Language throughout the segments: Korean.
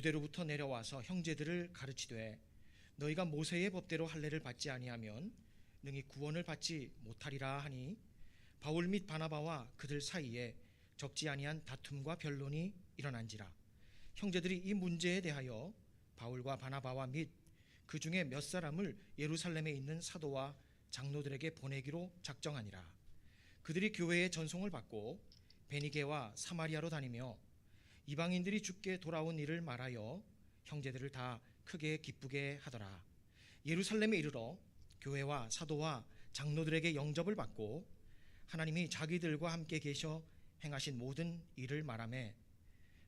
고대로부터 내려와서 형제들을 가르치되 너희가 모세의 법대로 할례를 받지 아니하면 능히 구원을 받지 못하리라 하니 바울 및 바나바와 그들 사이에 적지 아니한 다툼과 변론이 일어난지라. 형제들이 이 문제에 대하여 바울과 바나바와 및 그 중에 몇 사람을 예루살렘에 있는 사도와 장로들에게 보내기로 작정하니라. 그들이 교회의 전송을 받고 베니게와 사마리아로 다니며 이방인들이 주께 돌아온 일을 말하여 형제들을 다 크게 기쁘게 하더라. 예루살렘에 이르러 교회와 사도와 장로들에게 영접을 받고 하나님이 자기들과 함께 계셔 행하신 모든 일을 말하매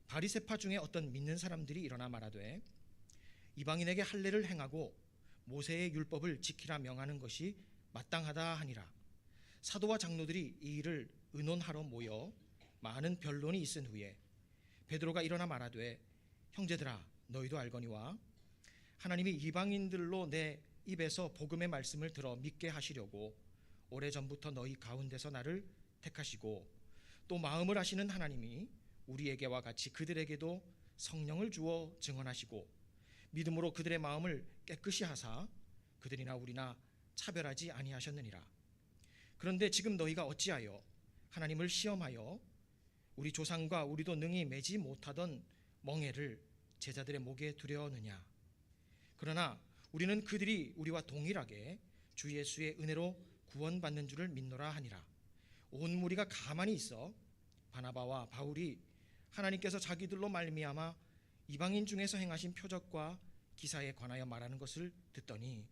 바리새파 중에 어떤 믿는 사람들이 일어나 말하되 이방인에게 할례를 행하고 모세의 율법을 지키라 명하는 것이 마땅하다 하니라. 사도와 장로들이 이 일을 의논하러 모여 많은 변론이 있은 후에 베드로가 일어나 말하되 형제들아 너희도 알거니와 하나님이 이방인들로 내 입에서 복음의 말씀을 들어 믿게 하시려고 오래전부터 너희 가운데서 나를 택하시고 또 마음을 아시는 하나님이 우리에게와 같이 그들에게도 성령을 주어 증언하시고 믿음으로 그들의 마음을 깨끗이 하사 그들이나 우리나 차별하지 아니하셨느니라. 그런데 지금 너희가 어찌하여 하나님을 시험하여 우리 조상과 우리도 능히 매지 못하던 멍에를 제자들의 목에 두려느냐. 그러나 우리는 그들이 우리와 동일하게 주 예수의 은혜로 구원받는 줄을 믿노라 하니라. 온 무리가 가만히 있어 바나바와 바울이 하나님께서 자기들로 말미암아 이방인 중에서 행하신 표적과 기사에 관하여 말하는 것을 듣더니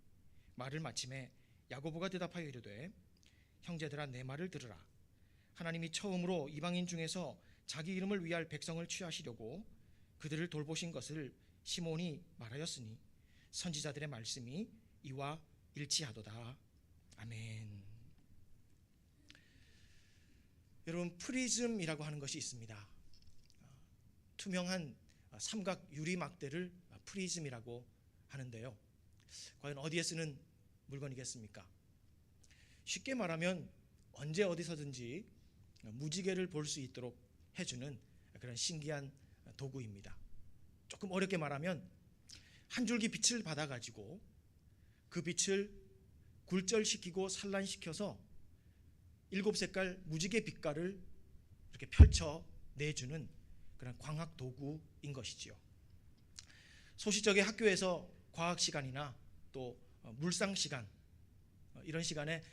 말을 마침에 야고보가 대답하여 이르되 형제들아 내 말을 들으라. 하나님이 처음으로 이방인 중에서 자기 이름을 위할 백성을 취하시려고 그들을 돌보신 것을 시몬이 말하였으니 선지자들의 말씀이 이와 일치하도다. 아멘. 여러분, 프리즘이라고 하는 것이 있습니다. 투명한 삼각 유리막대를 프리즘이라고 하는데요, 과연 어디에 쓰는 물건이겠습니까? 쉽게 말하면 언제 어디서든지 무지개를 볼 수 있도록 해주는 그런 신기한 도구입니다. 조금 어렵게 말하면 한 줄기 빛을 받아가지고 그 빛을 굴절시키고 산란시켜서 7색깔 무지개 빛깔을 이렇게 펼쳐내주는 그런 광학 도구인 것이지요. 소시적에 학교에서 과학 시간이나 또 물상 시간, 이런 시간에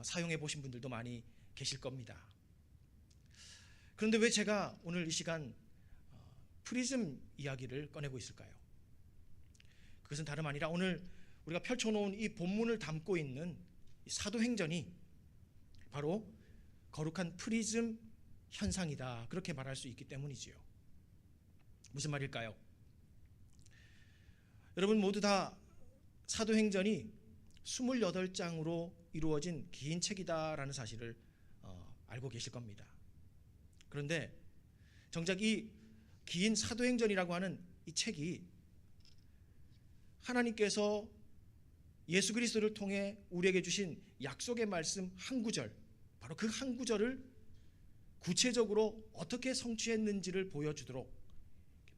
사용해 보신 분들도 많이 계실 겁니다. 그런데 왜 제가 오늘 이 시간 프리즘 이야기를 꺼내고 있을까요? 그것은 다름 아니라 오늘 우리가 펼쳐놓은 이 본문을 담고 있는 사도행전이 바로 거룩한 프리즘 현상이다, 그렇게 말할 수 있기 때문이지요. 무슨 말일까요? 여러분 모두 다 사도행전이 28장으로 이루어진 긴 책이다라는 사실을 알고 계실 겁니다. 그런데 정작 이 긴 사도행전이라고 하는 이 책이 하나님께서 예수 그리스도를 통해 우리에게 주신 약속의 말씀 한 구절, 바로 그 한 구절을 구체적으로 어떻게 성취했는지를 보여주도록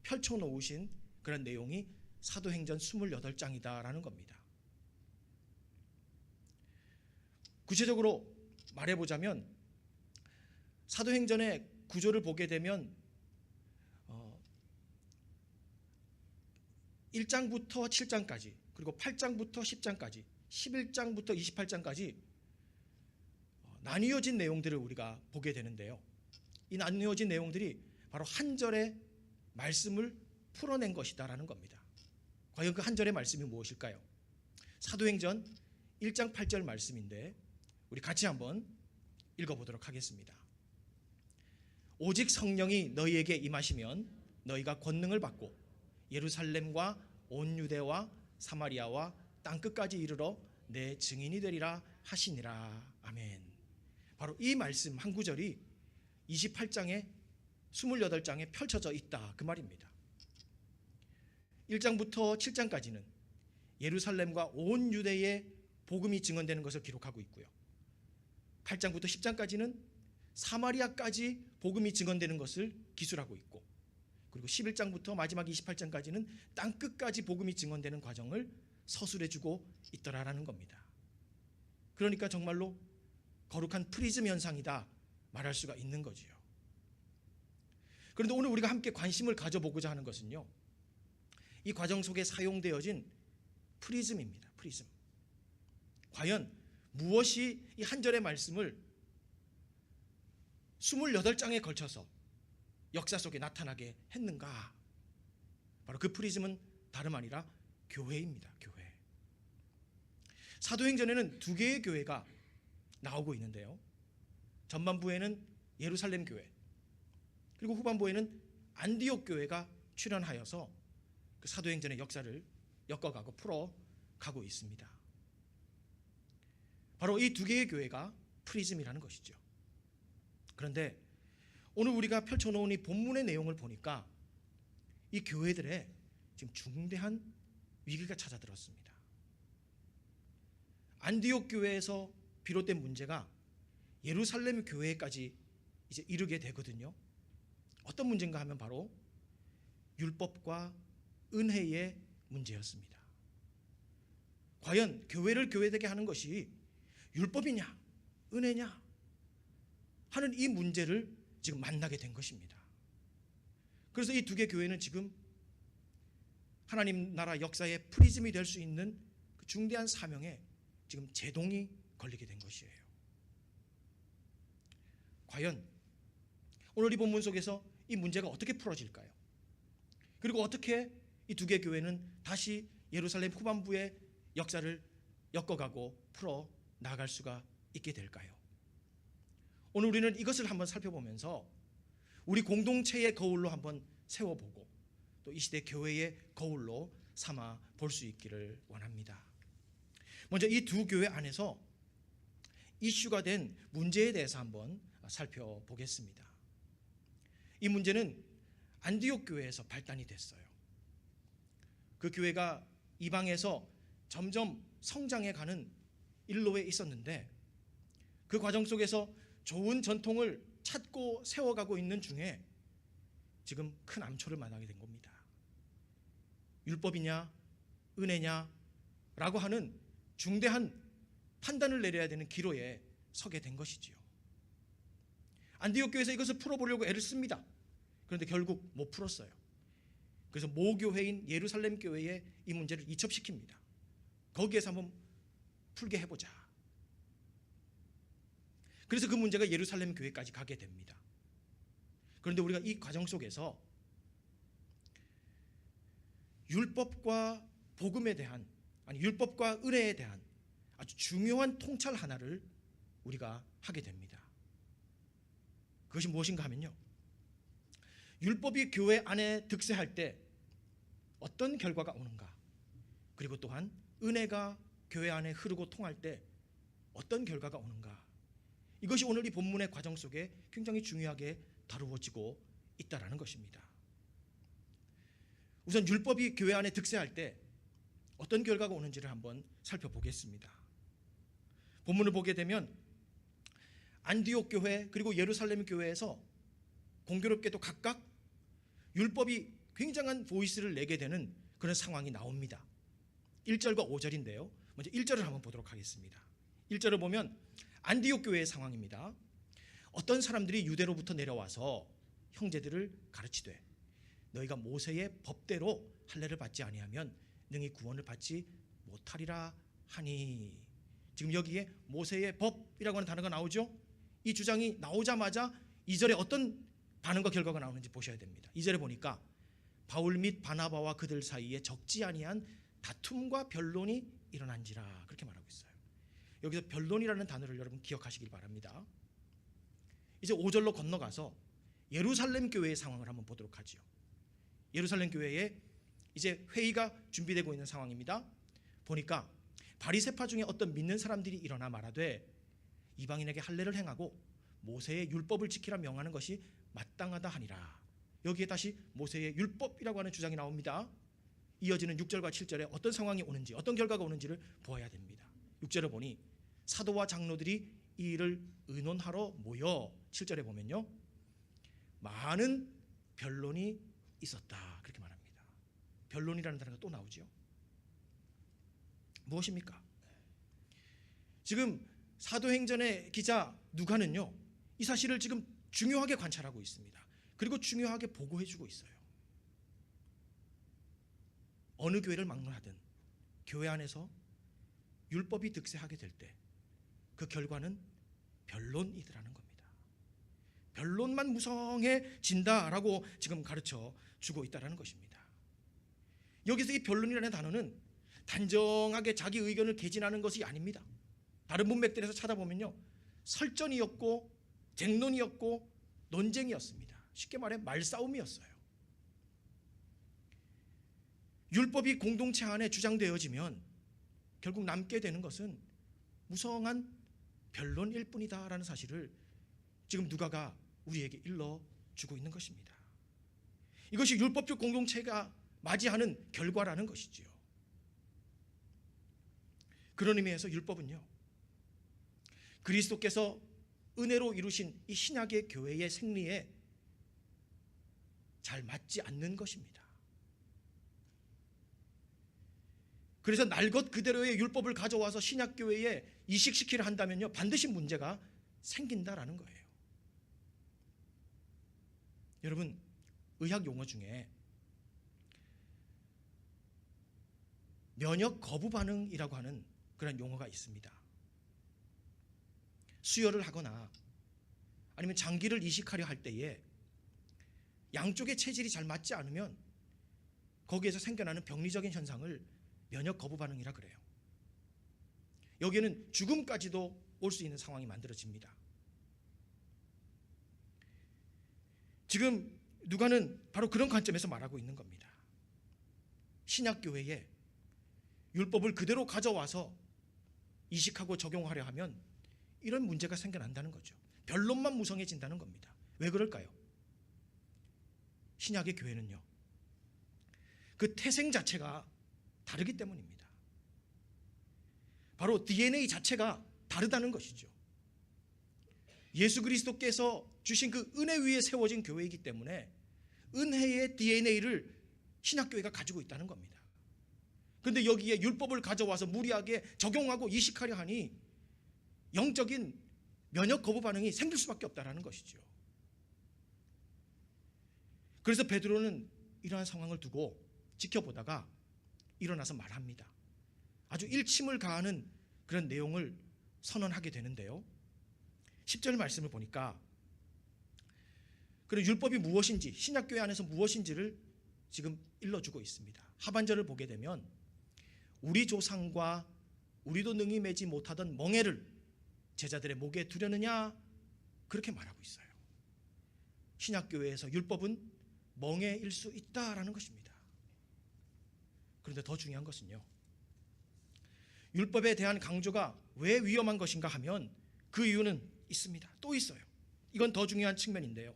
펼쳐놓으신 그런 내용이 사도행전 28장이다라는 겁니다. 구체적으로 말해보자면 사도행전의 구조를 보게 되면 1장부터 7장까지, 그리고 8장부터 10장까지, 11장부터 28장까지 나뉘어진 내용들을 우리가 보게 되는데요, 이 나뉘어진 내용들이 바로 한 절의 말씀을 풀어낸 것이다라는 겁니다. 과연 그 한 절의 말씀이 무엇일까요? 사도행전 1장 8절 말씀인데 우리 같이 한번 읽어보도록 하겠습니다. 오직 성령이 너희에게 임하시면 너희가 권능을 받고 예루살렘과 온 유대와 사마리아와 땅끝까지 이르러 내 증인이 되리라 하시니라. 아멘. 바로 이 말씀 한 구절이 28장에 28장에 펼쳐져 있다, 그 말입니다. 1장부터 7장까지는 예루살렘과 온 유대의 복음이 증언되는 것을 기록하고 있고요, 8장부터 10장까지는 사마리아까지 복음이 증언되는 것을 기술하고 있고, 그리고 11장부터 마지막 28장까지는 땅끝까지 복음이 증언되는 과정을 서술해주고 있더라라는 겁니다. 그러니까 정말로 거룩한 프리즘 현상이다 말할 수가 있는 거지요. 그런데 오늘 우리가 함께 관심을 가져보고자 하는 것은요, 이 과정 속에 사용되어진 프리즘입니다. 프리즘. 과연 무엇이 이 한 절의 말씀을 28장에 걸쳐서 역사 속에 나타나게 했는가? 바로 그 프리즘은 다름 아니라 교회입니다. 교회. 사도행전에는 두 개의 교회가 나오고 있는데요, 전반부에는 예루살렘 교회, 그리고 후반부에는 안디옥 교회가 출현하여서 그 사도행전의 역사를 엮어가고 풀어가고 있습니다. 바로 이 두 개의 교회가 프리즘이라는 것이죠. 그런데 오늘 우리가 펼쳐놓은 이 본문의 내용을 보니까 이 교회들의 지금 중대한 위기가 찾아들었습니다. 안디옥 교회에서 비롯된 문제가 예루살렘 교회까지 이제 이르게 되거든요. 어떤 문제인가 하면 바로 율법과 은혜의 문제였습니다. 과연 교회를 교회되게 하는 것이 율법이냐 은혜냐 하는 이 문제를 지금 만나게 된 것입니다. 그래서 이 두 개 교회는 지금 하나님 나라 역사의 프리즘이 될 수 있는 그 중대한 사명에 지금 제동이 걸리게 된 것이에요. 과연 오늘 이 본문 속에서 이 문제가 어떻게 풀어질까요? 그리고 어떻게 이 두 개 교회는 다시 예루살렘 후반부의 역사를 엮어가고 풀어 나갈 수가 있게 될까요? 오늘 우리는 이것을 한번 살펴보면서 우리 공동체의 거울로 한번 세워보고 또 이 시대 교회의 거울로 삼아 볼 수 있기를 원합니다. 먼저 이 두 교회 안에서 이슈가 된 문제에 대해서 한번 살펴보겠습니다. 이 문제는 안디옥 교회에서 발단이 됐어요. 그 교회가 이방에서 점점 성장해 가는 일로에 있었는데 그 과정 속에서 좋은 전통을 찾고 세워가고 있는 중에 지금 큰 암초를 만나게 된 겁니다. 율법이냐 은혜냐 라고 하는 중대한 판단을 내려야 되는 기로에 서게 된 것이지요. 안디옥 교회에서 이것을 풀어보려고 애를 씁니다. 그런데 결국 못 풀었어요. 그래서 모교회인 예루살렘 교회에 이 문제를 이첩시킵니다. 거기에서 한번 풀게 해보자. 그래서 그 문제가 예루살렘 교회까지 가게 됩니다. 그런데 우리가 이 과정 속에서 율법과 복음에 대한, 아니 율법과 은혜에 대한 아주 중요한 통찰 하나를 우리가 하게 됩니다. 그것이 무엇인가 하면요, 율법이 교회 안에 득세할 때 어떤 결과가 오는가, 그리고 또한 은혜가 교회 안에 흐르고 통할 때 어떤 결과가 오는가, 이것이 오늘 이 본문의 과정 속에 굉장히 중요하게 다루어지고 있다는 것입니다. 우선 율법이 교회 안에 득세할 때 어떤 결과가 오는지를 한번 살펴보겠습니다. 본문을 보게 되면 안디옥 교회 그리고 예루살렘 교회에서 공교롭게도 각각 율법이 굉장한 보이스를 내게 되는 그런 상황이 나옵니다. 1절과 5절인데요. 먼저 1절을 한번 보도록 하겠습니다. 1절을 보면 안디옥 교회의 상황입니다. 어떤 사람들이 유대로부터 내려와서 형제들을 가르치되 너희가 모세의 법대로 할례를 받지 아니하면 능히 구원을 받지 못하리라 하니. 지금 여기에 모세의 법이라고 하는 단어가 나오죠. 이 주장이 나오자마자 2절에 어떤 반응과 결과가 나오는지 보셔야 됩니다. 2절에 보니까 바울 및 바나바와 그들 사이에 적지 아니한 다툼과 변론이 일어난지라 그렇게 말하고 있어요. 여기서 변론이라는 단어를 여러분 기억하시길 바랍니다. 이제 5절로 건너가서 예루살렘 교회의 상황을 한번 보도록 하죠. 예루살렘 교회에 이제 회의가 준비되고 있는 상황입니다. 보니까 바리새파 중에 어떤 믿는 사람들이 일어나 말하되 이방인에게 할례를 행하고 모세의 율법을 지키라 명하는 것이 마땅하다 하니라. 여기에 다시 모세의 율법이라고 하는 주장이 나옵니다. 이어지는 6절과 7절에 어떤 상황이 오는지, 어떤 결과가 오는지를 보아야 됩니다. 6절을 보니 사도와 장로들이 이 일을 의논하러 모여 7절에 보면요, 많은 변론이 있었다. 그렇게 말합니다. 변론이라는 단어가 또 나오죠. 무엇입니까? 지금 사도행전의 기자 누가는요, 이 사실을 지금 중요하게 관찰하고 있습니다. 그리고 중요하게 보고해주고 있어요. 어느 교회를 막론하든 교회 안에서 율법이 득세하게 될 때 그 결과는 변론이더라는 겁니다. 변론만 무성해진다라고 지금 가르쳐 주고 있다는 것입니다. 여기서 이 변론이라는 단어는 단정하게 자기 의견을 개진하는 것이 아닙니다. 다른 문맥들에서 찾아보면요, 설전이었고 쟁론이었고 논쟁이었습니다. 쉽게 말해 말싸움이었어요. 율법이 공동체 안에 주장되어지면 결국 남게 되는 것은 무성한 변론일 뿐이다라는 사실을 지금 누가가 우리에게 일러주고 있는 것입니다. 이것이 율법적 공동체가 맞이하는 결과라는 것이지요. 그런 의미에서 율법은요, 그리스도께서 은혜로 이루신 이 신약의 교회의 생리에 잘 맞지 않는 것입니다. 그래서 날 것 그대로의 율법을 가져와서 신약교회에 이식시키려 한다면요, 반드시 문제가 생긴다라는 거예요. 여러분, 의학 용어 중에 면역 거부 반응이라고 하는 그런 용어가 있습니다. 수혈을 하거나 아니면 장기를 이식하려 할 때에 양쪽의 체질이 잘 맞지 않으면 거기에서 생겨나는 병리적인 현상을 면역 거부 반응이라 그래요. 여기에는 죽음까지도 올 수 있는 상황이 만들어집니다. 지금 누가는 바로 그런 관점에서 말하고 있는 겁니다. 신약교회에 율법을 그대로 가져와서 이식하고 적용하려 하면 이런 문제가 생겨난다는 거죠. 변론만 무성해진다는 겁니다. 왜 그럴까요? 신약의 교회는요, 그 태생 자체가 다르기 때문입니다. 바로 DNA 자체가 다르다는 것이죠. 예수 그리스도께서 주신 그 은혜 위에 세워진 교회이기 때문에 은혜의 DNA를 신약교회가 가지고 있다는 겁니다. 그런데 여기에 율법을 가져와서 무리하게 적용하고 이식하려 하니 영적인 면역 거부 반응이 생길 수밖에 없다는 것이죠. 그래서 베드로는 이러한 상황을 두고 지켜보다가 일어나서 말합니다. 아주 일침을 가하는 그런 내용을 선언하게 되는데요, 10절 말씀을 보니까 그런 율법이 무엇인지, 신약교회 안에서 무엇인지를 지금 일러주고 있습니다. 하반절을 보게 되면 우리 조상과 우리도 능히 매지 못하던 멍에를 제자들의 목에 두려느냐, 그렇게 말하고 있어요. 신약교회에서 율법은 멍에일 수 있다라는 것입니다. 그런데 더 중요한 것은요, 율법에 대한 강조가 왜 위험한 것인가 하면 그 이유는 있습니다. 또 있어요. 이건 더 중요한 측면인데요,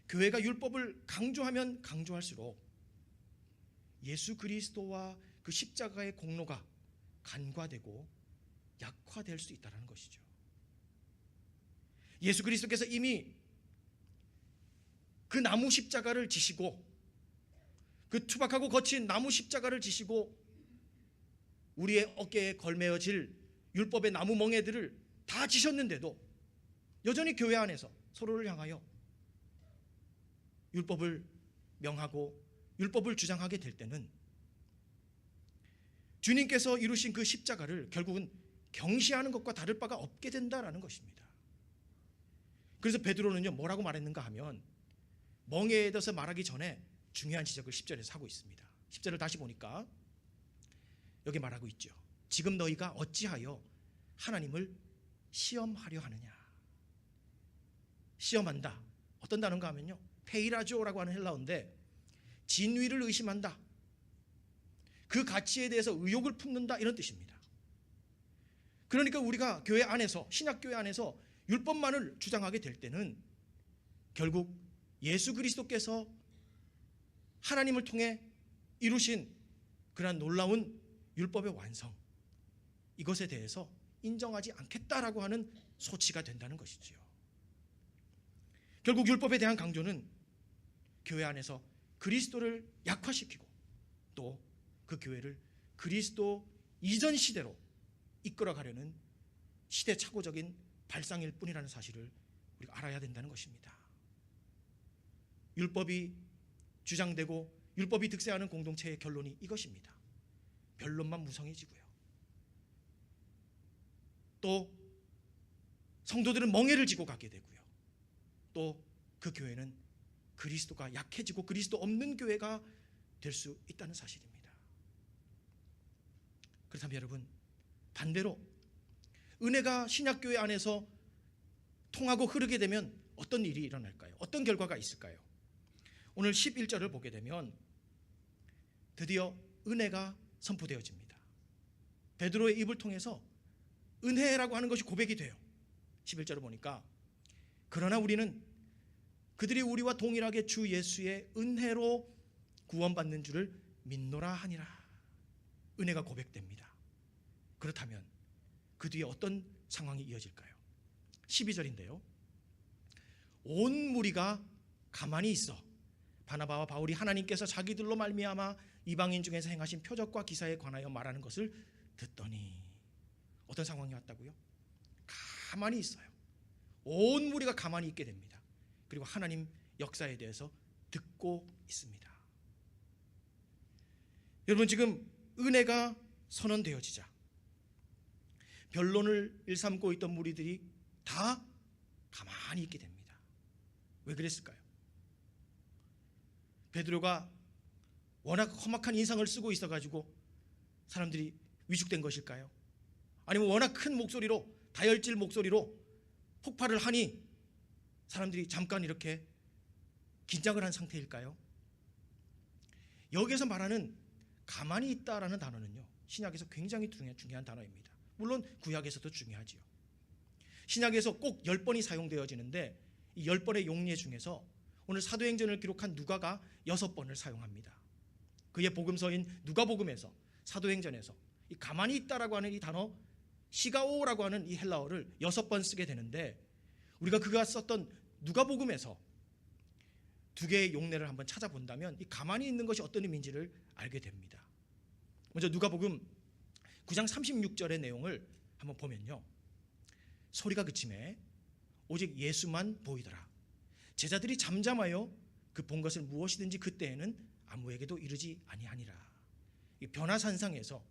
교회가 율법을 강조하면 강조할수록 예수 그리스도와 그 십자가의 공로가 간과되고 약화될 수 있다는 것이죠. 예수 그리스도께서 이미 그 나무 십자가를 지시고, 그 투박하고 거친 나무 십자가를 지시고 우리의 어깨에 걸매어질 율법의 나무 멍에들을 다 지셨는데도 여전히 교회 안에서 서로를 향하여 율법을 명하고 율법을 주장하게 될 때는 주님께서 이루신 그 십자가를 결국은 경시하는 것과 다를 바가 없게 된다라는 것입니다. 그래서 베드로는요, 뭐라고 말했는가 하면 멍에에 대해서 말하기 전에 중요한 지적을 10절에서 하고 있습니다. 10절을 다시 보니까 여기 말하고 있죠. 지금 너희가 어찌하여 하나님을 시험하려 하느냐. 시험한다, 어떤 단어인가 하면요, 페이라조라고 하는 헬라어인데 진위를 의심한다, 그 가치에 대해서 의혹을 품는다, 이런 뜻입니다. 그러니까 우리가 교회 안에서, 신약교회 안에서 율법만을 주장하게 될 때는 결국 예수 그리스도께서 하나님을 통해 이루신 그러한 놀라운 율법의 완성, 이것에 대해서 인정하지 않겠다라고 하는 소치가 된다는 것이지요. 결국 율법에 대한 강조는 교회 안에서 그리스도를 약화시키고 또 그 교회를 그리스도 이전 시대로 이끌어가려는 시대착오적인 발상일 뿐이라는 사실을 우리가 알아야 된다는 것입니다. 율법이 주장되고 율법이 득세하는 공동체의 결론이 이것입니다. 변론만 무성해지고요. 또 성도들은 멍해를 지고 가게 되고요. 또 그 교회는 그리스도가 약해지고 그리스도 없는 교회가 될 수 있다는 사실입니다. 그렇다면 여러분, 반대로 은혜가 신약교회 안에서 통하고 흐르게 되면 어떤 일이 일어날까요? 어떤 결과가 있을까요? 오늘 11절을 보게 되면 드디어 은혜가 선포되어집니다. 베드로의 입을 통해서 은혜라고 하는 것이 고백이 돼요. 11절을 보니까 그러나 우리는 그들이 우리와 동일하게 주 예수의 은혜로 구원받는 줄을 믿노라 하니라. 은혜가 고백됩니다. 그렇다면 그 뒤에 어떤 상황이 이어질까요? 12절인데요. 온 무리가 가만히 있어 바나바와 바울이 하나님께서 자기들로 말미암아 이방인 중에서 행하신 표적과 기사에 관하여 말하는 것을 듣더니, 어떤 상황이 왔다고요? 가만히 있어요. 온 무리가 가만히 있게 됩니다. 그리고 하나님 역사에 대해서 듣고 있습니다. 여러분, 지금 은혜가 선언되어지자 변론을 일삼고 있던 무리들이 다 가만히 있게 됩니다. 왜 그랬을까요? 베드로가 워낙 험악한 인상을 쓰고 있어가지고 사람들이 위축된 것일까요? 아니면 워낙 큰 목소리로, 다혈질 목소리로 폭발을 하니 사람들이 잠깐 이렇게 긴장을 한 상태일까요? 여기에서 말하는 가만히 있다라는 단어는요, 신약에서 굉장히 중요한 단어입니다. 물론 구약에서도 중요하지요. 신약에서 꼭 10번이 사용되어지는데 이 10번의 용례 중에서 오늘 사도행전을 기록한 누가가 6번을 사용합니다. 그의 복음서인 누가복음에서, 사도행전에서 이 가만히 있다라고 하는 이 단어 시가오라고 하는 이 헬라어를 6번 쓰게 되는데, 우리가 그가 썼던 누가복음에서 두 개의 용례를 한번 찾아본다면 이 가만히 있는 것이 어떤 의미인지를 알게 됩니다. 먼저 누가복음 9장 36절의 내용을 한번 보면요, 소리가 그침에 오직 예수만 보이더라. 제자들이 잠잠하여 그 본 것을 무엇이든지 그때에는 아무에게도 이르지 아니하니라. 이 변화산상에서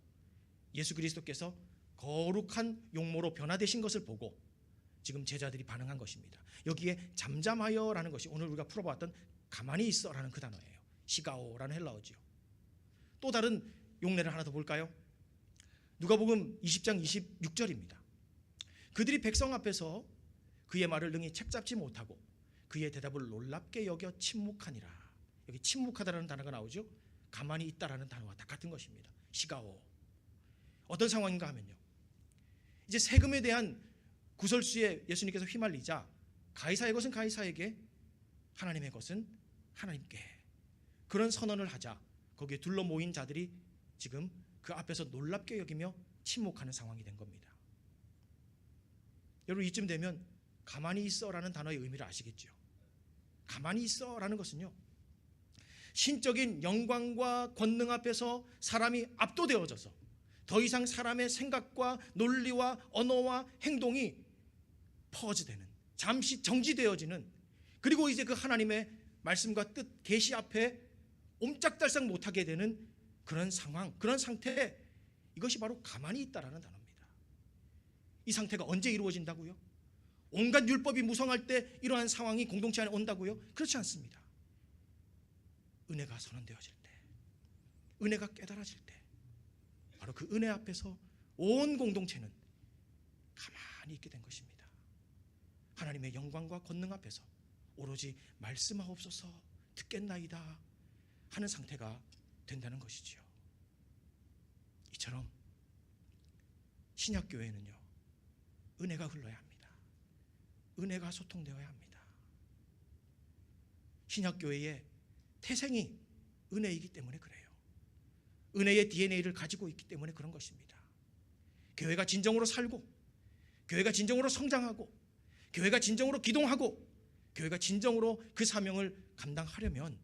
예수 그리스도께서 거룩한 용모로 변화되신 것을 보고 지금 제자들이 반응한 것입니다. 여기에 잠잠하여라는 것이 오늘 우리가 풀어봤던 가만히 있어라는 그 단어예요. 시가오라는 헬라어지요. 또 다른 용례를 하나 더 볼까요? 누가복음 20장 26절입니다. 그들이 백성 앞에서 그의 말을 능히 책잡지 못하고 그의 대답을 놀랍게 여겨 침묵하니라. 여기 침묵하다라는 단어가 나오죠. 가만히 있다라는 단어와 같은 것입니다. 시가오. 어떤 상황인가 하면요, 이제 세금에 대한 구설수에 예수님께서 휘말리자 가이사의 것은 가이사에게, 하나님의 것은 하나님께, 그런 선언을 하자 거기에 둘러 모인 자들이 지금 그 앞에서 놀랍게 여기며 침묵하는 상황이 된 겁니다. 여러분, 이쯤 되면 가만히 있어라는 단어의 의미를 아시겠죠? 가만히 있어라는 것은요, 신적인 영광과 권능 앞에서 사람이 압도되어져서 더 이상 사람의 생각과 논리와 언어와 행동이 퍼즈되는, 잠시 정지되어지는, 그리고 이제 그 하나님의 말씀과 뜻, 계시 앞에 옴짝달싹 못하게 되는 그런 상황, 그런 상태, 이것이 바로 가만히 있다라는 단어입니다. 이 상태가 언제 이루어진다고요? 온갖 율법이 무성할 때 이러한 상황이 공동체 안에 온다고요? 그렇지 않습니다. 은혜가 선언되어질 때, 은혜가 깨달아질 때, 바로 그 은혜 앞에서 온 공동체는 가만히 있게 된 것입니다. 하나님의 영광과 권능 앞에서 오로지 말씀하옵소서 듣겠나이다 하는 상태가 된다는 것이지요. 이처럼 신약교회는요, 은혜가 흘러야 합니다. 은혜가 소통되어야 합니다. 신약교회의 태생이 은혜이기 때문에 그래요. 은혜의 DNA를 가지고 있기 때문에 그런 것입니다. 교회가 진정으로 살고, 교회가 진정으로 성장하고, 교회가 진정으로 기동하고, 교회가 진정으로 그 사명을 감당하려면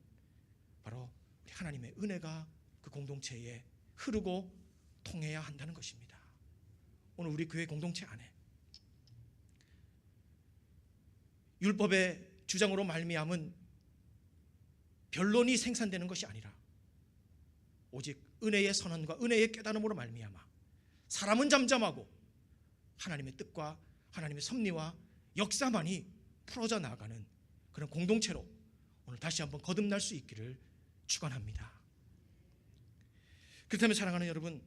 바로 우리 하나님의 은혜가 그 공동체에 흐르고 통해야 한다는 것입니다. 오늘 우리 교회 공동체 안에 율법의 주장으로 말미암은 변론이 생산되는 것이 아니라 오직 은혜의 선언과 은혜의 깨달음으로 말미암아 사람은 잠잠하고 하나님의 뜻과 하나님의 섭리와 역사만이 풀어져 나가는 그런 공동체로 오늘 다시 한번 거듭날 수 있기를 축원합니다. 그렇다면 사랑하는 여러분,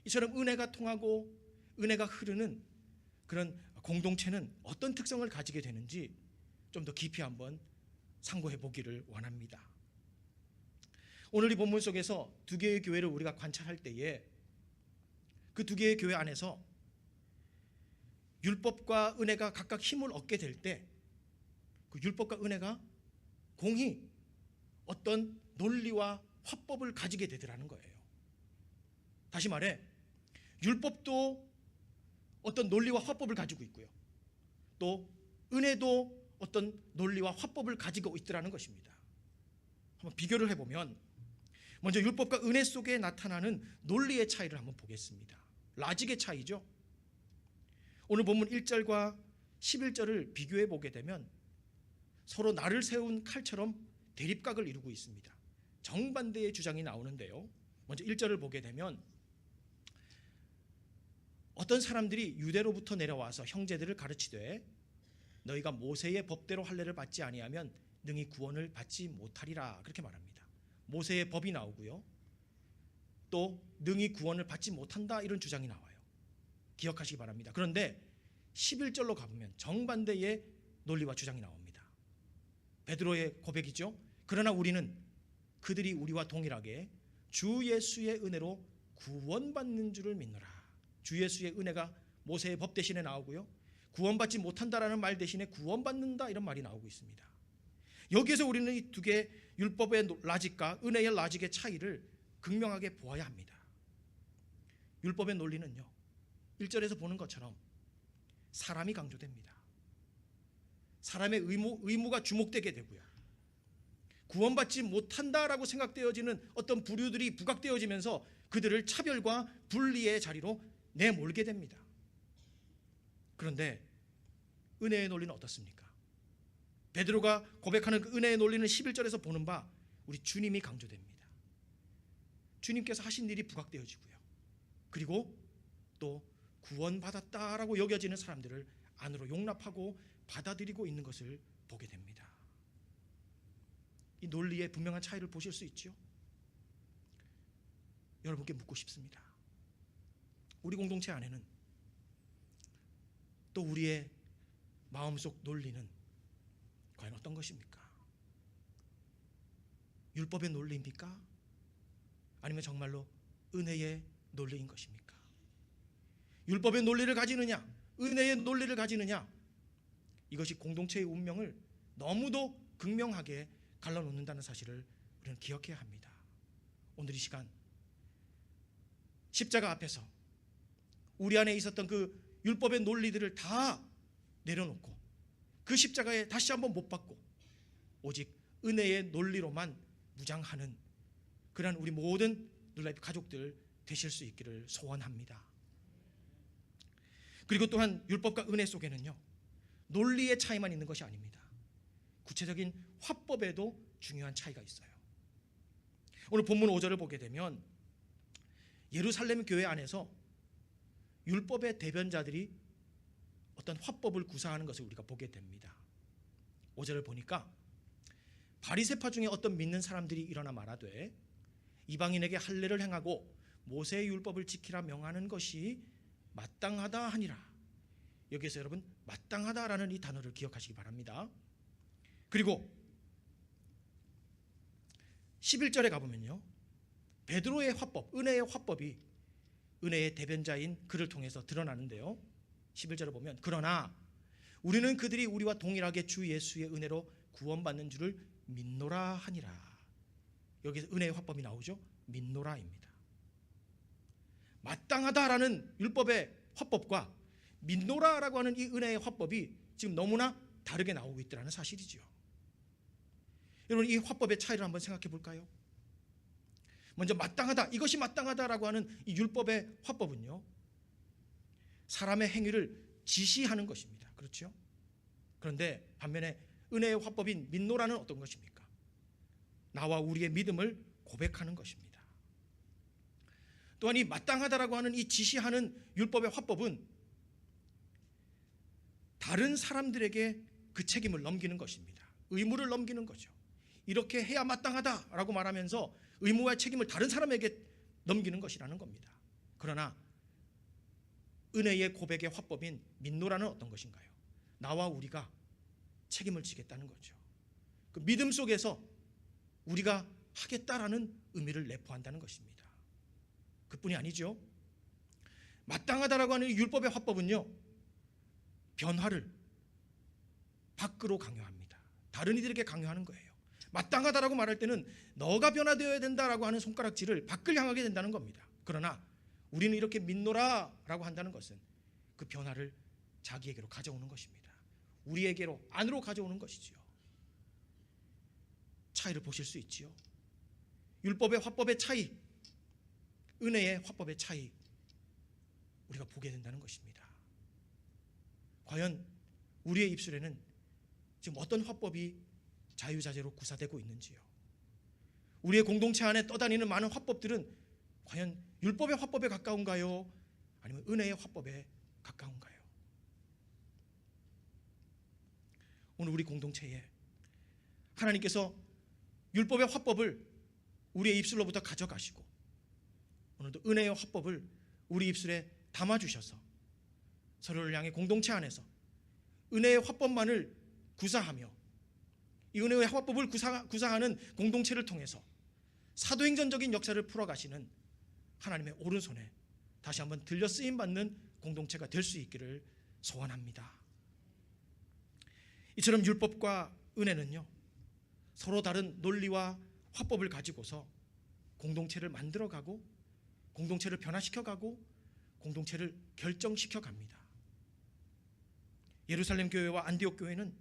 이처럼 은혜가 통하고 은혜가 흐르는 그런 공동체는 어떤 특성을 가지게 되는지 좀 더 깊이 한번 상고해 보기를 원합니다. 오늘 이 본문 속에서 두 개의 교회를 우리가 관찰할 때에 그 두 개의 교회 안에서 율법과 은혜가 각각 힘을 얻게 될 때 그 율법과 은혜가 공히 어떤 논리와 화법을 가지게 되더라는 거예요. 다시 말해 율법도 어떤 논리와 화법을 가지고 있고요, 또 은혜도 어떤 논리와 화법을 가지고 있더라는 것입니다. 한번 비교를 해보면 먼저 율법과 은혜 속에 나타나는 논리의 차이를 한번 보겠습니다. 라직의 차이죠. 오늘 본문 1절과 11절을 비교해 보게 되면 서로 날을 세운 칼처럼 대립각을 이루고 있습니다. 정반대의 주장이 나오는데요. 먼저 1절을 보게 되면 어떤 사람들이 유대로부터 내려와서 형제들을 가르치되 너희가 모세의 법대로 할례를 받지 아니하면 능히 구원을 받지 못하리라, 그렇게 말합니다. 모세의 법이 나오고요, 또 능히 구원을 받지 못한다, 이런 주장이 나와요. 기억하시기 바랍니다. 그런데 11절로 가보면 정반대의 논리와 주장이 나옵니다. 베드로의 고백이죠. 그러나 우리는 그들이 우리와 동일하게 주 예수의 은혜로 구원받는 줄을 믿노라. 주 예수의 은혜가 모세의 법 대신에 나오고요, 구원받지 못한다라는 말 대신에 구원받는다, 이런 말이 나오고 있습니다. 여기에서 우리는 이 두 개의 율법의 라직과 은혜의 라직의 차이를 극명하게 보아야 합니다. 율법의 논리는요, 1절에서 보는 것처럼 사람이 강조됩니다. 사람의 의무가 주목되게 되고요, 구원받지 못한다라고 생각되어지는 어떤 부류들이 부각되어지면서 그들을 차별과 분리의 자리로 내몰게 됩니다. 그런데 은혜의 논리는 어떻습니까? 베드로가 고백하는 그 은혜의 논리는 11절에서 보는 바 우리 주님이 강조됩니다. 주님께서 하신 일이 부각되어지고요, 그리고 또 구원받았다라고 여겨지는 사람들을 안으로 용납하고 받아들이고 있는 것을 보게 됩니다. 이 논리의 분명한 차이를 보실 수 있죠. 여러분께 묻고 싶습니다. 우리 공동체 안에는 또 우리의 마음속 논리는 과연 어떤 것입니까? 율법의 논리입니까? 아니면 정말로 은혜의 논리인 것입니까? 율법의 논리를 가지느냐, 은혜의 논리를 가지느냐, 이것이 공동체의 운명을 너무도 극명하게 갈라놓는다는 사실을 우리는 기억해야 합니다. 오늘 이 시간 십자가 앞에서 우리 안에 있었던 그 율법의 논리들을 다 내려놓고 그 십자가에 다시 한번 못 박고 오직 은혜의 논리로만 무장하는 그러한 우리 모든 놀라이프 가족들 되실 수 있기를 소원합니다. 그리고 또한 율법과 은혜 속에는요, 논리의 차이만 있는 것이 아닙니다. 구체적인 화법에도 중요한 차이가 있어요. 오늘 본문 5절을 보게 되면 예루살렘 교회 안에서 율법의 대변자들이 어떤 화법을 구사하는 것을 우리가 보게 됩니다. 5절을 보니까 바리새파 중에 어떤 믿는 사람들이 일어나 말하되 이방인에게 할례를 행하고 모세의 율법을 지키라 명하는 것이 마땅하다 하니라. 여기에서 여러분 마땅하다라는 이 단어를 기억하시기 바랍니다. 그리고 11절에 가보면요, 베드로의 화법, 은혜의 화법이 은혜의 대변자인 그를 통해서 드러나는데요, 11절을 보면 그러나 우리는 그들이 우리와 동일하게 주 예수의 은혜로 구원받는 줄을 믿노라 하니라. 여기서 은혜의 화법이 나오죠. 믿노라입니다. 마땅하다라는 율법의 화법과 믿노라라고 하는 이 은혜의 화법이 지금 너무나 다르게 나오고 있다는 사실이죠. 여러분, 이 화법의 차이를 한번 생각해 볼까요? 먼저 마땅하다, 이것이 마땅하다라고 하는 이 율법의 화법은요, 사람의 행위를 지시하는 것입니다. 그렇죠? 그런데 반면에 은혜의 화법인 민노라는 어떤 것입니까? 나와 우리의 믿음을 고백하는 것입니다. 또한 이 마땅하다라고 하는 이 지시하는 율법의 화법은 다른 사람들에게 그 책임을 넘기는 것입니다. 의무를 넘기는 거죠. 이렇게 해야 마땅하다라고 말하면서 의무와 책임을 다른 사람에게 넘기는 것이라는 겁니다. 그러나 은혜의 고백의 화법인 민노라는 어떤 것인가요? 나와 우리가 책임을 지겠다는 거죠. 그 믿음 속에서 우리가 하겠다라는 의미를 내포한다는 것입니다. 그뿐이 아니죠. 마땅하다라고 하는 율법의 화법은요, 변화를 밖으로 강요합니다. 다른 이들에게 강요하는 거예요. 마땅하다라고 말할 때는 너가 변화되어야 된다라고 하는 손가락질을 밖을 향하게 된다는 겁니다. 그러나 우리는 이렇게 믿노라라고 한다는 것은 그 변화를 자기에게로 가져오는 것입니다. 우리에게로, 안으로 가져오는 것이지요. 차이를 보실 수 있지요. 율법의 화법의 차이, 은혜의 화법의 차이, 우리가 보게 된다는 것입니다. 과연 우리의 입술에는 지금 어떤 화법이 자유자재로 구사되고 있는지요. 우리의 공동체 안에 떠다니는 많은 화법들은 과연 율법의 화법에 가까운가요? 아니면 은혜의 화법에 가까운가요? 오늘 우리 공동체에 하나님께서 율법의 화법을 우리의 입술로부터 가져가시고 오늘도 은혜의 화법을 우리 입술에 담아주셔서 서로를 향해 공동체 안에서 은혜의 화법만을 구사하며 이 은혜의 화법을 구사하는 공동체를 통해서 사도행전적인 역사를 풀어가시는 하나님의 오른손에 다시 한번 들려 쓰임받는 공동체가 될 수 있기를 소원합니다. 이처럼 율법과 은혜는요, 서로 다른 논리와 화법을 가지고서 공동체를 만들어가고 공동체를 변화시켜가고 공동체를 결정시켜갑니다. 예루살렘 교회와 안디옥 교회는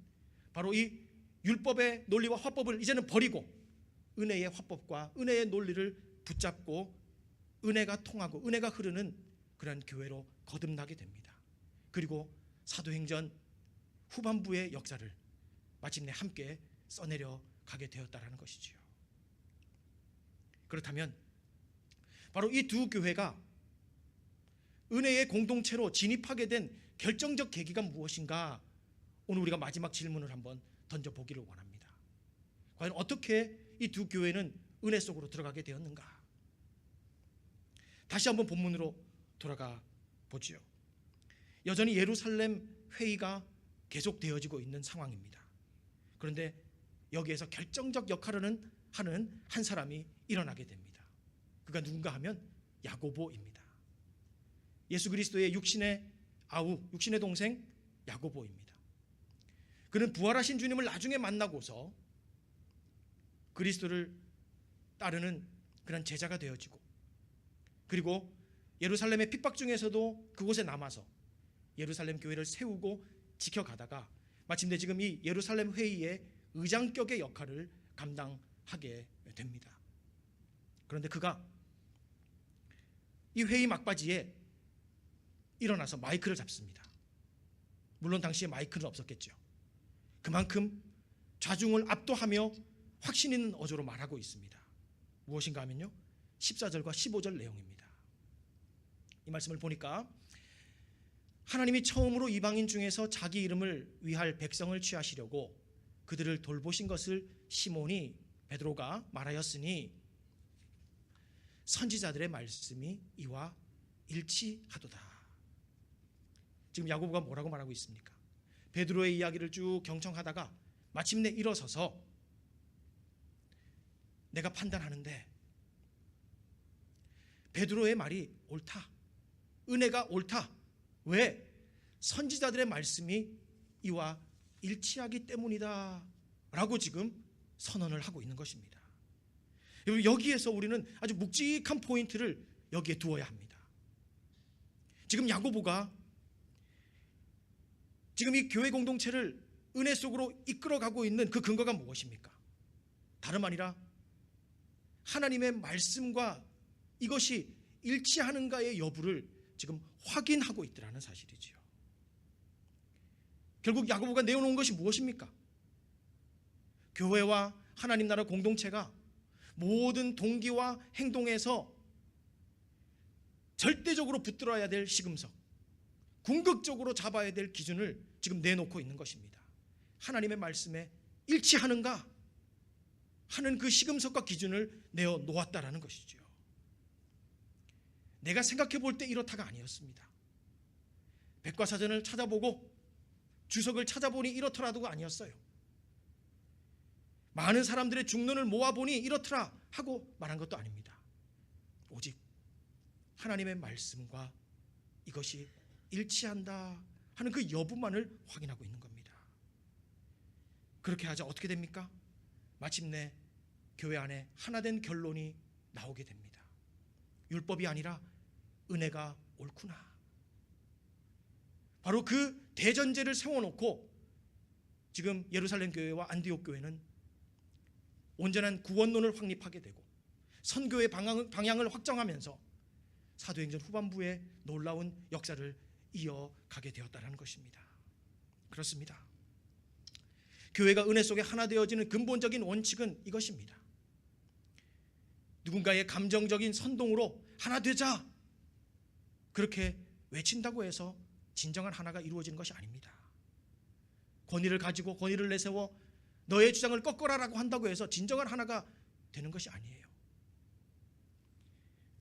바로 이 율법의 논리와 화법을 이제는 버리고 은혜의 화법과 은혜의 논리를 붙잡고 은혜가 통하고 은혜가 흐르는 그런 교회로 거듭나게 됩니다. 그리고 사도행전 후반부의 역사를 마침내 함께 써내려 가게 되었다라는 것이지요. 그렇다면 바로 이 두 교회가 은혜의 공동체로 진입하게 된 결정적 계기가 무엇인가? 오늘 우리가 마지막 질문을 한번 던져보기를 원합니다. 과연 어떻게 이 두 교회는 은혜 속으로 들어가게 되었는가? 다시 한번 본문으로 돌아가 보지요. 여전히 예루살렘 회의가 계속되어지고 있는 상황입니다. 그런데 여기에서 결정적 역할을 하는 한 사람이 일어나게 됩니다. 그가 누군가 하면 야고보입니다. 예수 그리스도의 육신의 아우, 육신의 동생 야고보입니다. 그는 부활하신 주님을 나중에 만나고서 그리스도를 따르는 그런 제자가 되어지고, 그리고 예루살렘의 핍박 중에서도 그곳에 남아서 예루살렘 교회를 세우고 지켜가다가 마침내 지금 이 예루살렘 회의의 의장격의 역할을 감당하게 됩니다. 그런데 그가 이 회의 막바지에 일어나서 마이크를 잡습니다. 물론 당시에 마이크는 없었겠죠. 그만큼 좌중을 압도하며 확신 있는 어조로 말하고 있습니다. 무엇인가 하면요, 14절과 15절 내용입니다. 이 말씀을 보니까 하나님이 처음으로 이방인 중에서 자기 이름을 위할 백성을 취하시려고 그들을 돌보신 것을 시몬이 베드로가 말하였으니 선지자들의 말씀이 이와 일치하도다. 지금 야고보가 뭐라고 말하고 있습니까? 베드로의 이야기를 쭉 경청하다가 마침내 일어서서 내가 판단하는데 베드로의 말이 옳다. 은혜가 옳다. 왜? 선지자들의 말씀이 이와 일치하기 때문이다 라고 지금 선언을 하고 있는 것입니다. 여기에서 우리는 아주 묵직한 포인트를 여기에 두어야 합니다. 지금 야고보가 지금 이 교회 공동체를 은혜 속으로 이끌어가고 있는 그 근거가 무엇입니까? 다름 아니라 하나님의 말씀과 이것이 일치하는가의 여부를 지금 확인하고 있더라는 사실이지요. 결국 야고보가 내어놓은 것이 무엇입니까? 교회와 하나님 나라 공동체가 모든 동기와 행동에서 절대적으로 붙들어야 될 시금석, 궁극적으로 잡아야 될 기준을 지금 내놓고 있는 것입니다. 하나님의 말씀에 일치하는가 하는 그 시금석과 기준을 내어놓았다라는 것이죠. 내가 생각해 볼 때 이렇다가 아니었습니다. 백과사전을 찾아보고 주석을 찾아보니 이렇더라도가 아니었어요. 많은 사람들의 중론을 모아보니 이렇더라 하고 말한 것도 아닙니다. 오직 하나님의 말씀과 이것이 일치한다 하는 그 여부만을 확인하고 있는 겁니다. 그렇게 하자 어떻게 됩니까? 마침내 교회 안에 하나된 결론이 나오게 됩니다. 율법이 아니라 은혜가 옳구나. 바로 그 대전제를 세워놓고 지금 예루살렘 교회와 안디옥 교회는 온전한 구원론을 확립하게 되고 선교의 방향을 확정하면서 사도행전 후반부에 놀라운 역사를 이어가게 되었다는 것입니다. 그렇습니다. 교회가 은혜 속에 하나 되어지는 근본적인 원칙은 이것입니다. 누군가의 감정적인 선동으로 하나 되자 그렇게 외친다고 해서 진정한 하나가 이루어지는 것이 아닙니다. 권위를 가지고 권위를 내세워 너의 주장을 꺾어라라고 한다고 해서 진정한 하나가 되는 것이 아니에요.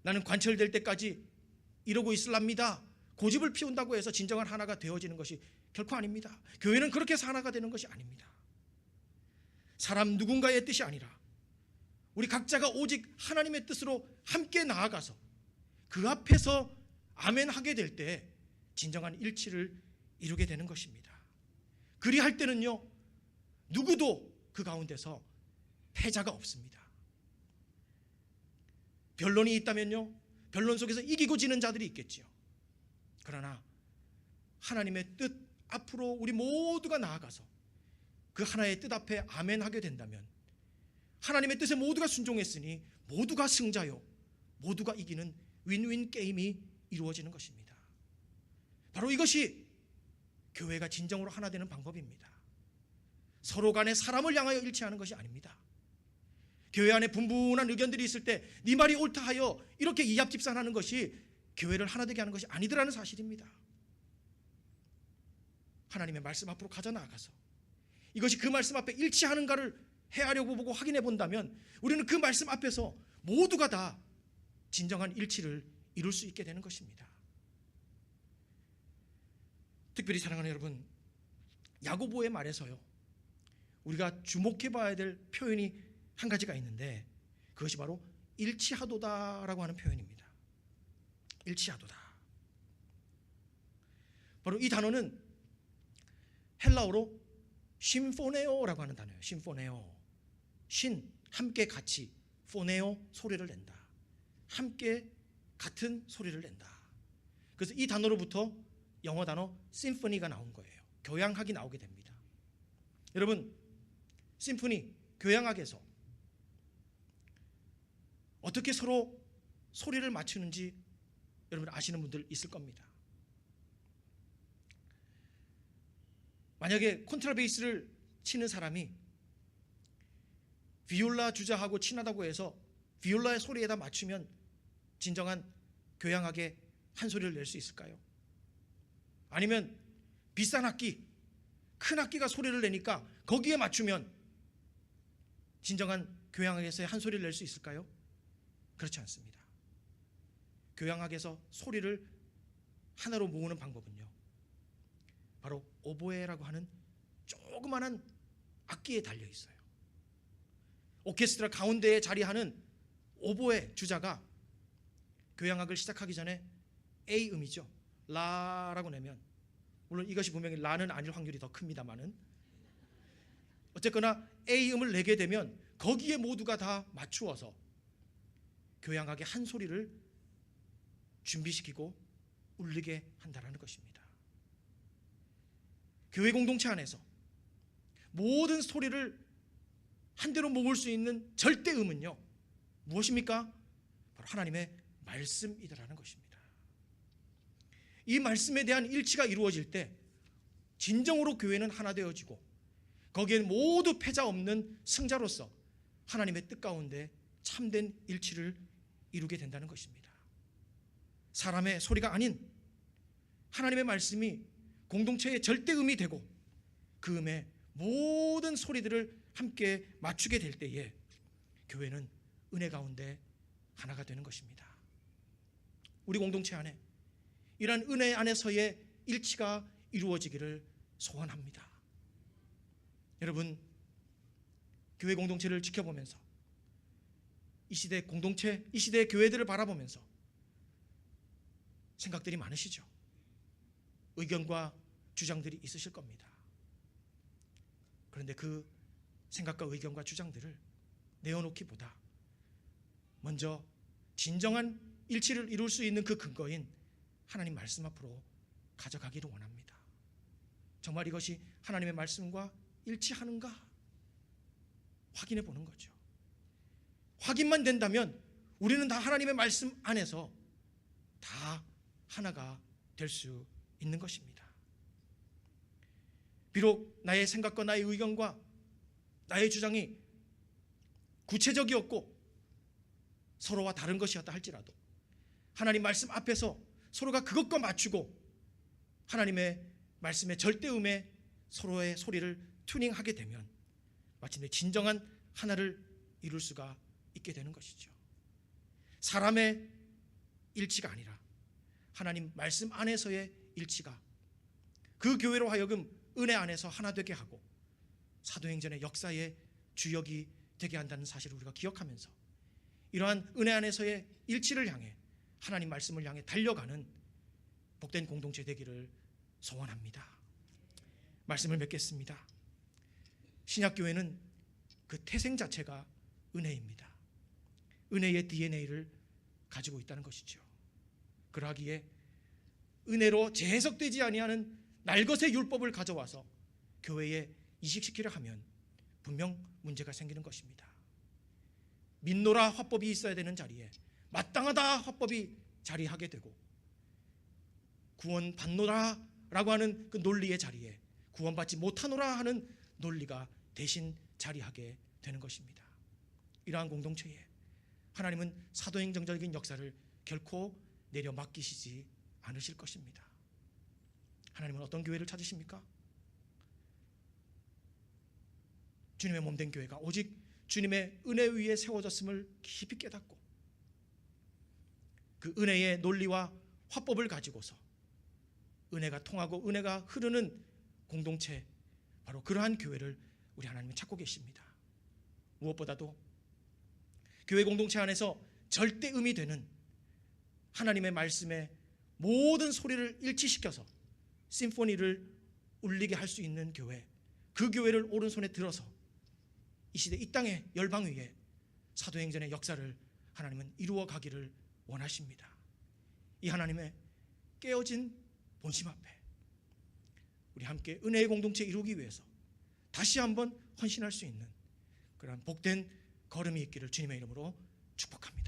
나는 관철될 때까지 이러고 있을랍니다. 고집을 피운다고 해서 진정한 하나가 되어지는 것이 결코 아닙니다. 교회는 그렇게 해서 하나가 되는 것이 아닙니다. 사람 누군가의 뜻이 아니라 우리 각자가 오직 하나님의 뜻으로 함께 나아가서 그 앞에서 아멘 하게 될 때 진정한 일치를 이루게 되는 것입니다. 그리할 때는요, 누구도 그 가운데서 패자가 없습니다. 변론이 있다면요, 변론 속에서 이기고 지는 자들이 있겠지요. 그러나 하나님의 뜻 앞으로 우리 모두가 나아가서 그 하나의 뜻 앞에 아멘 하게 된다면 하나님의 뜻에 모두가 순종했으니 모두가 승자요, 모두가 이기는 윈윈 게임이 이루어지는 것입니다. 바로 이것이 교회가 진정으로 하나 되는 방법입니다. 서로 간에 사람을 향하여 일치하는 것이 아닙니다. 교회 안에 분분한 의견들이 있을 때 네 말이 옳다 하여 이렇게 이합집산하는 것이 교회를 하나 되게 하는 것이 아니더라는 사실입니다. 하나님의 말씀 앞으로 가져 나아가서 이것이 그 말씀 앞에 일치하는가를 헤아려고 보고 확인해 본다면 우리는 그 말씀 앞에서 모두가 다 진정한 일치를 이룰 수 있게 되는 것입니다. 특별히 사랑하는 여러분, 야고보의 말에서요, 우리가 주목해 봐야 될 표현이 한 가지가 있는데 그것이 바로 일치하도다라고 하는 표현입니다. 일치하도다. 바로 이 단어는 헬라어로 심포네오라고 하는 단어예요. 심포네오. 신, 함께 같이, 포네오, 소리를 낸다. 함께 같은 소리를 낸다. 그래서 이 단어로부터 영어 단어 심포니가 나온 거예요. 교향악이 나오게 됩니다. 여러분, 심포니, 교향악에서 어떻게 서로 소리를 맞추는지 여러분 아시는 분들 있을 겁니다. 만약에 콘트라베이스를 치는 사람이 비올라 주자하고 친하다고 해서 비올라의 소리에다 맞추면 진정한 교향악의 한 소리를 낼 수 있을까요? 아니면 비싼 악기, 큰 악기가 소리를 내니까 거기에 맞추면 진정한 교향악에서의 한 소리를 낼 수 있을까요? 그렇지 않습니다. 교향악에서 소리를 하나로 모으는 방법은요, 바로 오보에라고 하는 조그마한 악기에 달려 있어요. 오케스트라 가운데에 자리하는 오보에 주자가 교향악을 시작하기 전에 A 음이죠, 라라고 내면, 물론 이것이 분명히 라는 아닐 확률이 더 큽니다만은, 어쨌거나 A 음을 내게 되면 거기에 모두가 다 맞추어서 교향악의 한 소리를 준비시키고 울리게 한다는 것입니다. 교회 공동체 안에서 모든 소리를 한대로 모을 수 있는 절대음은요, 무엇입니까? 바로 하나님의 말씀이라는 것입니다. 이 말씀에 대한 일치가 이루어질 때 진정으로 교회는 하나 되어지고, 거기에 모두 패자 없는 승자로서 하나님의 뜻 가운데 참된 일치를 이루게 된다는 것입니다. 사람의 소리가 아닌 하나님의 말씀이 공동체의 절대음이 되고, 그 음의 모든 소리들을 함께 맞추게 될 때에 교회는 은혜 가운데 하나가 되는 것입니다. 우리 공동체 안에 이러한 은혜 안에서의 일치가 이루어지기를 소원합니다. 여러분, 교회 공동체를 지켜보면서, 이 시대 공동체, 이 시대의 교회들을 바라보면서 생각들이 많으시죠? 의견과 주장들이 있으실 겁니다. 그런데 그 생각과 의견과 주장들을 내어놓기보다 먼저 진정한 일치를 이룰 수 있는 그 근거인 하나님 말씀 앞으로 가져가기를 원합니다. 정말 이것이 하나님의 말씀과 일치하는가 확인해 보는 거죠. 확인만 된다면 우리는 다 하나님의 말씀 안에서 다 하나가 될 수 있는 것입니다. 비록 나의 생각과 나의 의견과 나의 주장이 구체적이었고 서로와 다른 것이었다 할지라도 하나님 말씀 앞에서 서로가 그것과 맞추고 하나님의 말씀의 절대음에 서로의 소리를 튜닝하게 되면 마침내 진정한 하나를 이룰 수가 있게 되는 것이죠. 사람의 일치가 아니라 하나님 말씀 안에서의 일치가 그 교회로 하여금 은혜 안에서 하나 되게 하고 사도행전의 역사의 주역이 되게 한다는 사실을 우리가 기억하면서 이러한 은혜 안에서의 일치를 향해 하나님 말씀을 향해 달려가는 복된 공동체 되기를 소원합니다. 말씀을 맺겠습니다. 신약교회는 그 태생 자체가 은혜입니다. 은혜의 DNA를 가지고 있다는 것이죠. 그러하기에 은혜로 재해석되지 아니하는 날것의 율법을 가져와서 교회에 이식시키려 하면 분명 문제가 생기는 것입니다. 믿노라 화법이 있어야 되는 자리에 마땅하다 화법이 자리하게 되고, 구원 받노라 라고 하는 그 논리의 자리에 구원받지 못하노라 하는 논리가 대신 자리하게 되는 것입니다. 이러한 공동체에 하나님은 사도행정적인 역사를 결코 내려 맡기시지 않으실 것입니다. 하나님은 어떤 교회를 찾으십니까? 주님의 몸된 교회가 오직 주님의 은혜 위에 세워졌음을 깊이 깨닫고 그 은혜의 논리와 화법을 가지고서 은혜가 통하고 은혜가 흐르는 공동체, 바로 그러한 교회를 우리 하나님은 찾고 계십니다. 무엇보다도 교회 공동체 안에서 절대음이 되는 하나님의 말씀의 모든 소리를 일치시켜서 심포니를 울리게 할 수 있는 교회, 그 교회를 오른손에 들어서 이 시대 이 땅의 열방 위에 사도행전의 역사를 하나님은 이루어 가기를 원하십니다. 이 하나님의 깨어진 본심 앞에 우리 함께 은혜의 공동체 이루기 위해서 다시 한번 헌신할 수 있는 그런 복된 걸음이 있기를 주님의 이름으로 축복합니다.